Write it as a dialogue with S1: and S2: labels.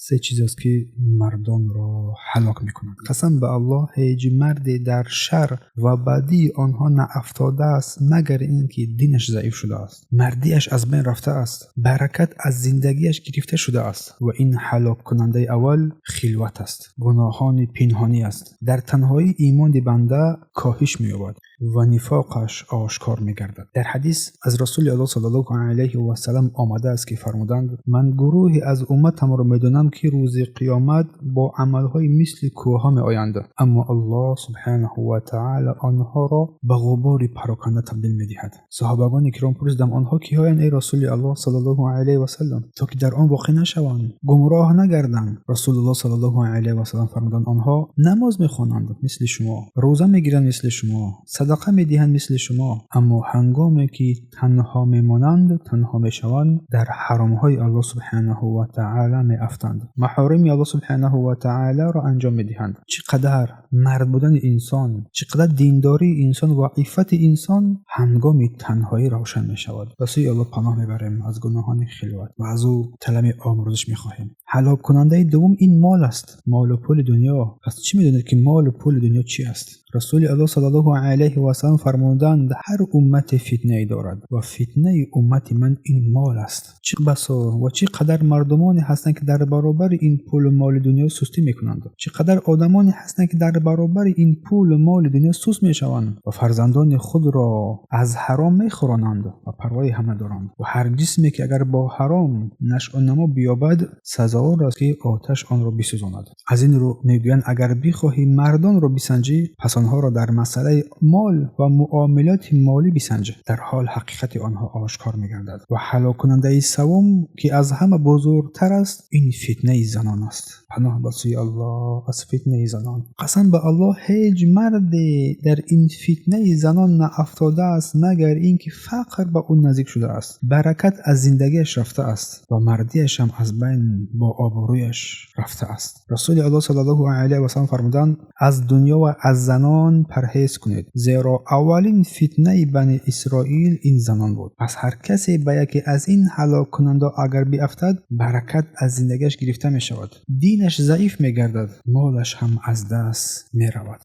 S1: سه چیز است که مردان را هلاک میکنند. قسم به الله هیچ مردی در شر و بدی آنها نافتاده است مگر اینکه دینش ضعیف شده است، مردیش از بین رفته است، برکت از زندگیش گرفته شده است و این هلاک کننده اول خلوت است، گناهان پنهانی است. در تنهایی ایمان بنده کاهش می‌یابد و نفاقش آشکار می‌گردد. در حدیث از رسول الله صلی الله علیه و سلم آمده است که فرمودند من گروهی از امتم را می‌دانم که روز قیامت با عمل‌های مثل کوه می‌آیند، اما الله سبحانه و تعالی آنها را به غبار پراکنده تبدیل می‌دهد. صحابگان کرام پرسیدند آنها کی‌هایند ای رسول الله صلی الله علیه و سلم تا که در آن واقع نشوند، گمراه نگردند؟ رسول الله صلی الله علیه و سلم فرمودند آنها نماز می‌خوانند مثل شما، روزه می‌گیرند مثل شما، صدقه می‌دهند مثل شما، اما هنگامی که تنها می‌مانند تنها می‌شوند در حرام‌های الله سبحانه و تعالی می‌افتند، محارم الله سبحانه و تعالی را انجام می‌دهند. چقدر مرد بودن انسان، چقدر دینداری انسان و عفت انسان هنگام تنهایی روشن می‌شود. رسول الله پناه می‌بریم از گناهان خلوت و از او طلب آمرزش می‌خواهیم. هلاک کننده دوم این مال است، مال و پول دنیا. پس چی می‌دونید که مال و پول دنیا چی است؟ رسول الله صلی الله علیه و سلم فرمودند هر امت فتنه دارد و فتنه امت من این مال است. چه بسا و چه قدر مردمانی هستند که در برابر این پول و مال دنیا سستی میکنند، چقدر آدمانی هستند که در برابر این پول و مال دنیا سست میشوند و فرزندان خود را از حرام میخورانند و پروای همه دارند و هر جسمی که اگر با حرام نشأ و نما بیابد سزاوار است که آتش آن را بسوزاند. از این رو میگویند اگر بخواهی مردان را بسنجی پس آنها را در مسئله مال و معاملات مالی بسنج، در حال حقیقت آنها آشکار می‌گردد. و هلاک کننده سوم که از همه بزرگتر است این فتنه زنان است. پناه به سوی الله از فتنه زنان. قسم به الله هیچ مردی در این فتنه زنان نافتاده است مگر اینکه فقر به اون نزدیک شده است، برکت از زندگیش رفته است و مردیش هم از بین با آبرویش رفته است. رسول الله صلی الله علیه و سلم فرمودند از دنیا و از زنان پرهیز کنید، زیرا اولین فتنه بنی اسرائیل این زنان بود. پس هر کسی به یکی از این هلاک کننده اگر بیفتد برکت از زندگیش گرفته می شود، دینش ضعیف می گردد، مالش هم از دست می رود.